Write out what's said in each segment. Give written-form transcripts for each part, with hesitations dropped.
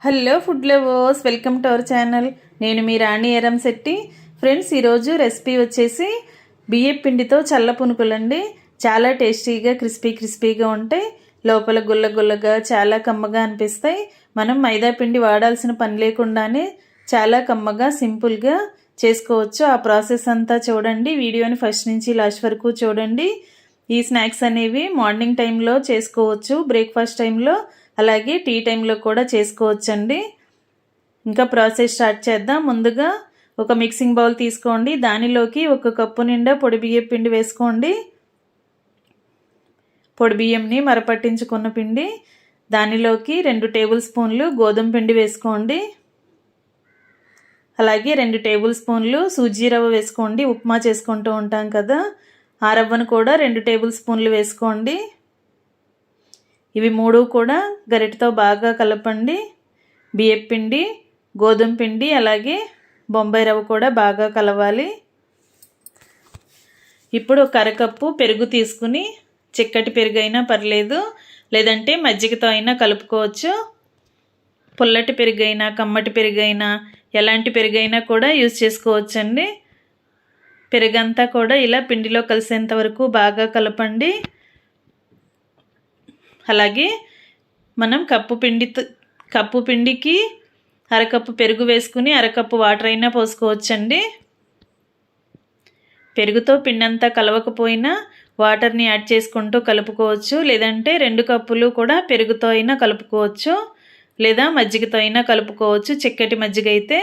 Hello food lovers, welcome to our channel. నేను మీ రాణి Eramsetti. Friends, ఈరోజు recipe వచ్చేసి బియ్యం పిండితో చల్ల పునుకులండి. చాలా టేస్టీగా క్రిస్పీగా ఉంటాయి. లోపల గుల్ల గుల్లగా చాలా కమ్మగా అనిపిస్తాయి. మనం మైదా పిండి వాడాల్సిన పని లేకుండానే చాలా కమ్మగా సింపుల్గా చేసుకోవచ్చు. ఆ ప్రాసెస్ అంతా చూడండి. వీడియోని ఫస్ట్ నుంచి లాస్ట్ వరకు చూడండి. ఈ స్నాక్స్ అనేవి మార్నింగ్ టైంలో చేసుకోవచ్చు, బ్రేక్ఫాస్ట్ టైంలో, అలాగే టీ టైంలో కూడా చేసుకోవచ్చండి. ఇంకా ప్రాసెస్ స్టార్ట్ చేద్దాం. ముందుగా ఒక మిక్సింగ్ బౌల్ తీసుకోండి. దానిలోకి 1 కప్పు నిండా పొడి బియ్యం పిండి వేసుకోండి. పొడి బియ్యంని మరపట్టించుకున్న పిండి. దానిలోకి 2 టేబుల్ స్పూన్లు గోధుమ పిండి వేసుకోండి. అలాగే 2 టేబుల్ స్పూన్లు సూజీ రవ్వ వేసుకోండి. ఉప్మా చేసుకుంటూ ఉంటాం కదా, ఆ రవ్వను కూడా 2 టేబుల్ స్పూన్లు వేసుకోండి. ఇవి 3 కూడా గరిటతో బాగా కలపండి. బియ్యం పిండి, గోధుమ పిండి, అలాగే బొంబాయి రవ్వ కూడా బాగా కలవాలి. ఇప్పుడు 1 అరకప్పు పెరుగు తీసుకుని, చిక్కటి పెరుగు అయినా పర్లేదు, లేదంటే మజ్జిగతో అయినా కలుపుకోవచ్చు. పుల్లటి పెరుగు అయినా, కమ్మటి పెరుగు అయినా, ఎలాంటి పెరుగు అయినా కూడా యూజ్ చేసుకోవచ్చండి. పెరుగంతా కూడా ఇలా పిండిలో కలిసేంత వరకు బాగా కలపండి. అలాగే మనం కప్పు పిండికి అరకప్పు పెరుగు వేసుకుని అరకప్పు వాటర్ అయినా పోసుకోవచ్చండి. పెరుగుతో పిండి అంతా కలవకపోయినా వాటర్ని యాడ్ చేసుకుంటూ కలుపుకోవచ్చు. లేదంటే 2 కప్పులు కూడా పెరుగుతో అయినా కలుపుకోవచ్చు, లేదా మజ్జిగతో అయినా కలుపుకోవచ్చు. చిక్కటి మజ్జిగ అయితే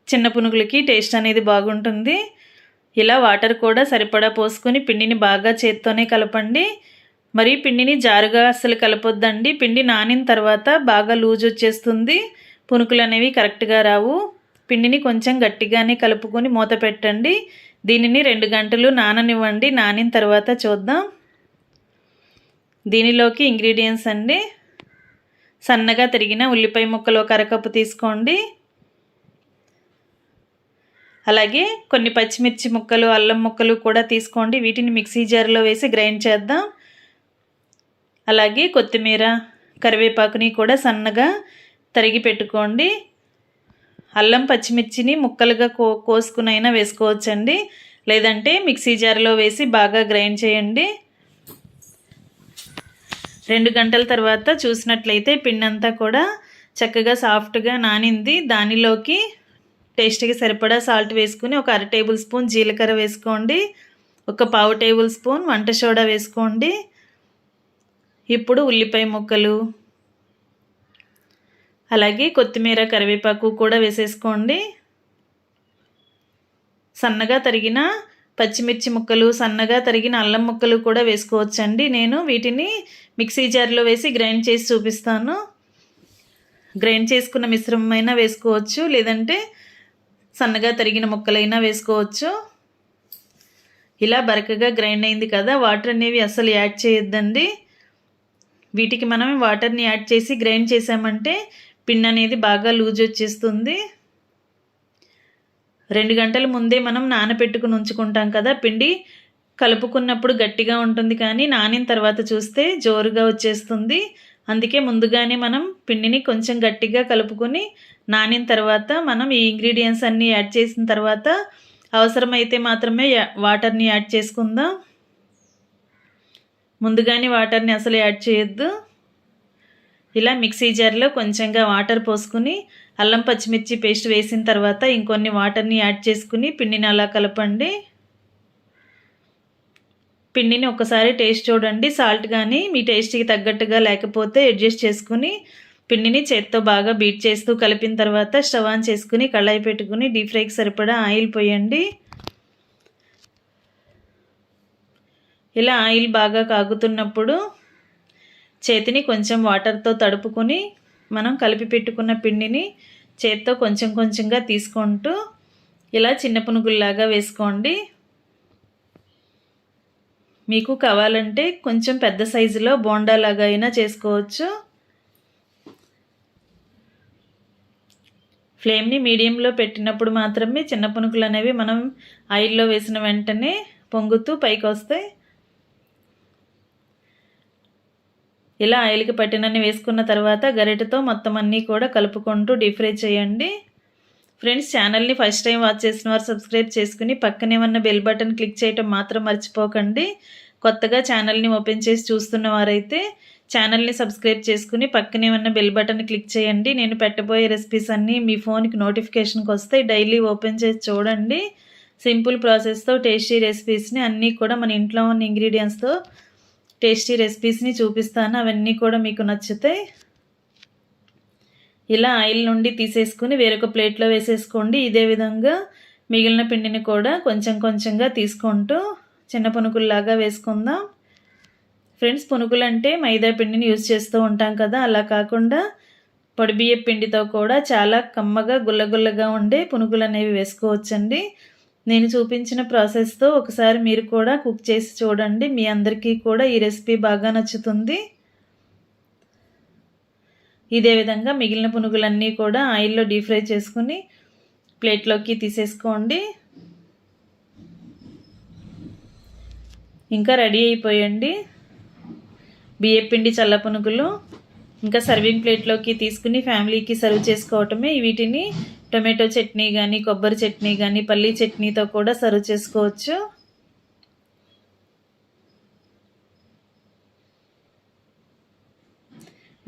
చిన్న పునుగులకి టేస్ట్ అనేది బాగుంటుంది. ఇలా వాటర్ కూడా సరిపడా పోసుకొని పిండిని బాగా చేత్తోనే కలపండి. మరి పిండిని జారుగా అస్సలు కలపొద్దండి. పిండి నానిన తర్వాత బాగా లూజ్ వచ్చేస్తుంది, పునుకులు అనేవి కరెక్ట్గా రావు. పిండిని కొంచెం గట్టిగానే కలుపుకొని మూత పెట్టండి. దీనిని 2 గంటలు నాననివ్వండి. నానిన తర్వాత చూద్దాం. దీనిలోకి ఇంగ్రీడియంట్స్ అండి: సన్నగా తరిగిన ఉల్లిపాయ ముక్కలు 1 అరకప్పు తీసుకోండి. అలాగే కొన్ని పచ్చిమిర్చి ముక్కలు, అల్లం ముక్కలు కూడా తీసుకోండి. వీటిని మిక్సీ జార్లో వేసి గ్రైండ్ చేద్దాం. అలాగే కొత్తిమీర, కరివేపాకుని కూడా సన్నగా తరిగి పెట్టుకోండి. అల్లం పచ్చిమిర్చిని ముక్కలుగా కోసుకునైనా వేసుకోవచ్చండి, లేదంటే మిక్సీ జార్లో వేసి బాగా గ్రైండ్ చేయండి. 2 గంటల తర్వాత చూసినట్లయితే పిండి అంతా కూడా చక్కగా సాఫ్ట్గా నానింది. దానిలోకి టేస్ట్కి సరిపడా సాల్ట్ వేసుకుని 1 అర టేబుల్ స్పూన్ జీలకర్ర వేసుకోండి. 1 పావు టేబుల్ స్పూన్ వంట సోడా వేసుకోండి. ఇప్పుడు ఉల్లిపాయ ముక్కలు, అలాగే కొత్తిమీర, కరివేపాకు కూడా వేసేసుకోండి. సన్నగా తరిగిన పచ్చిమిర్చి ముక్కలు, సన్నగా తరిగిన అల్లం ముక్కలు కూడా వేసుకోవచ్చండి. నేను వీటిని మిక్సీ జార్లో వేసి గ్రైండ్ చేసి చూపిస్తాను. గ్రైండ్ చేసుకున్న మిశ్రమమైనా వేసుకోవచ్చు, లేదంటే సన్నగా తరిగిన ముక్కలైనా వేసుకోవచ్చు. ఇలా బరకగా గ్రైండ్ అయింది కదా, వాటర్ అనేవి అస్సలు యాడ్ చేయొద్దండి. వీటికి మనం వాటర్ని యాడ్ చేసి గ్రైండ్ చేసామంటే పిండి అనేది బాగా లూజ్ వచ్చేస్తుంది. 2 గంటల ముందే మనం నానబెట్టుకుని ఉంచుకుంటాం కదా, పిండి కలుపుకున్నప్పుడు గట్టిగా ఉంటుంది, కానీ నానిన తర్వాత చూస్తే జోరుగా వచ్చేస్తుంది. అందుకే ముందుగానే మనం పిండిని కొంచెం గట్టిగా కలుపుకొని నానిన తర్వాత మనం ఈ ఇంగ్రీడియంట్స్ అన్నీ యాడ్ చేసిన తర్వాత అవసరమైతే మాత్రమే వాటర్ని యాడ్ చేసుకుందాం. ముందుగానే వాటర్ని అసలు యాడ్ చేయొద్దు. ఇలా మిక్సీ జార్లో కొంచెంగా వాటర్ పోసుకుని అల్లం పచ్చిమిర్చి పేస్ట్ వేసిన తర్వాత ఇంకొన్ని వాటర్ని యాడ్ చేసుకుని పిండిని అలా కలపండి. పిండిని ఒకసారి టేస్ట్ చూడండి. సాల్ట్ కానీ మీ టేస్ట్కి తగ్గట్టుగా లేకపోతే అడ్జస్ట్ చేసుకుని పిండిని చేత్తో బాగా బీట్ చేస్తూ కలిపిన తర్వాత స్టవ్ ఆన్ చేసుకుని కళాయి పెట్టుకుని డీప్ ఫ్రైకి సరిపడా ఆయిల్ పోయండి. ఇలా ఆయిల్ బాగా కాగుతున్నప్పుడు చేతిని కొంచెం వాటర్తో తడుపుకొని మనం కలిపి పెట్టుకున్న పిండిని చేత్తో కొంచెం కొంచెంగా తీసుకుంటూ ఇలా చిన్న పునుగుల్లాగా వేసుకోండి. మీకు కావాలంటే కొంచెం పెద్ద సైజులో బోండాలాగా అయినా చేసుకోవచ్చు. ఫ్లేమ్ని మీడియంలో పెట్టినప్పుడు మాత్రమే చిన్న పునుగులు అనేవి మనం ఆయిల్లో వేసిన వెంటనే పొంగుతూ పైకి వస్తాయి. ఇలా ఆయిల్కి పట్టినన్ని వేసుకున్న తర్వాత గరిటెతో మొత్తం అన్నీ కూడా కలుపుకుంటూ డీప్ ఫ్రై చేయండి. ఫ్రెండ్స్, ఛానల్ని ఫస్ట్ టైం వాచ్ చేసిన వారు సబ్స్క్రైబ్ చేసుకుని పక్కనే ఉన్న బెల్ బటన్ క్లిక్ చేయటం మాత్రం మర్చిపోకండి. కొత్తగా ఛానల్ని ఓపెన్ చేసి చూస్తున్న వారైతే ఛానల్ని సబ్స్క్రైబ్ చేసుకుని పక్కనే ఉన్న బెల్ బటన్ క్లిక్ చేయండి. నేను పెట్టబోయే రెసిపీస్ అన్నీ మీ ఫోన్కి నోటిఫికేషన్కి వస్తాయి. డైలీ ఓపెన్ చేసి చూడండి. సింపుల్ ప్రాసెస్తో టేస్టీ రెసిపీస్ని అన్నీ కూడా మన ఇంట్లో ఉన్న ఇంగ్రీడియంట్స్తో టేస్టీ రెసిపీస్ని చూపిస్తాను. అవన్నీ కూడా మీకు నచ్చుతాయి. ఇలా ఆయిల్ నుండి తీసేసుకుని వేరొక ప్లేట్లో వేసేసుకోండి. ఇదే విధంగా మిగిలిన పిండిని కూడా కొంచెం కొంచెంగా తీసుకుంటూ చిన్న పునుకుల్లాగా వేసుకుందాం. ఫ్రెండ్స్, పునుకులు అంటే మైదా పిండిని యూజ్ చేస్తూ ఉంటాం కదా, అలా కాకుండా పొడి బియ్యం పిండితో కూడా చాలా కమ్మగా గుల్లగుల్లగా ఉండే పునుకులు అనేవి వేసుకోవచ్చండి. నేను చూపించిన ప్రాసెస్తో ఒకసారి మీరు కూడా కుక్ చేసి చూడండి. మీ అందరికీ కూడా ఈ రెసిపీ బాగా నచ్చుతుంది. ఇదే విధంగా మిగిలిన పునుగులన్నీ కూడా ఆయిల్లో డీప్ ఫ్రై చేసుకుని ప్లేట్లోకి తీసేసుకోండి. ఇంకా రెడీ అయిపోయండి బియ్యపిండి చల్ల పునుగులు. ఇంకా సర్వింగ్ ప్లేట్లోకి తీసుకుని ఫ్యామిలీకి సర్వ్ చేసుకోవటమే. వీటిని టొమాటో చట్నీ కానీ, కొబ్బరి చట్నీ కానీ, పల్లీ చట్నీతో కూడా సర్వ్ చేసుకోవచ్చు.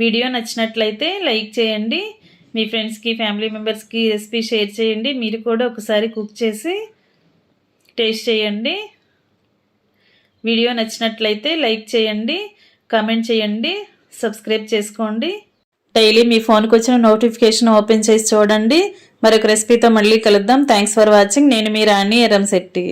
వీడియో నచ్చినట్లయితే లైక్ చేయండి. మీ ఫ్రెండ్స్కి, ఫ్యామిలీ మెంబర్స్కి రెసిపీ షేర్ చేయండి. మీరు కూడా ఒకసారి కుక్ చేసి టేస్ట్ చేయండి. వీడియో నచ్చినట్లయితే లైక్ చేయండి, కామెంట్ చేయండి, సబ్స్క్రైబ్ చేసుకోండి. డైలీ మీ ఫోన్కి వచ్చిన నోటిఫికేషన్ ఓపెన్ చేసి చూడండి. మరొక రెసిపీతో మళ్ళీ కలుద్దాం. Thanks for watching. నేను మీ రాణి ఎర్రంశెట్టి.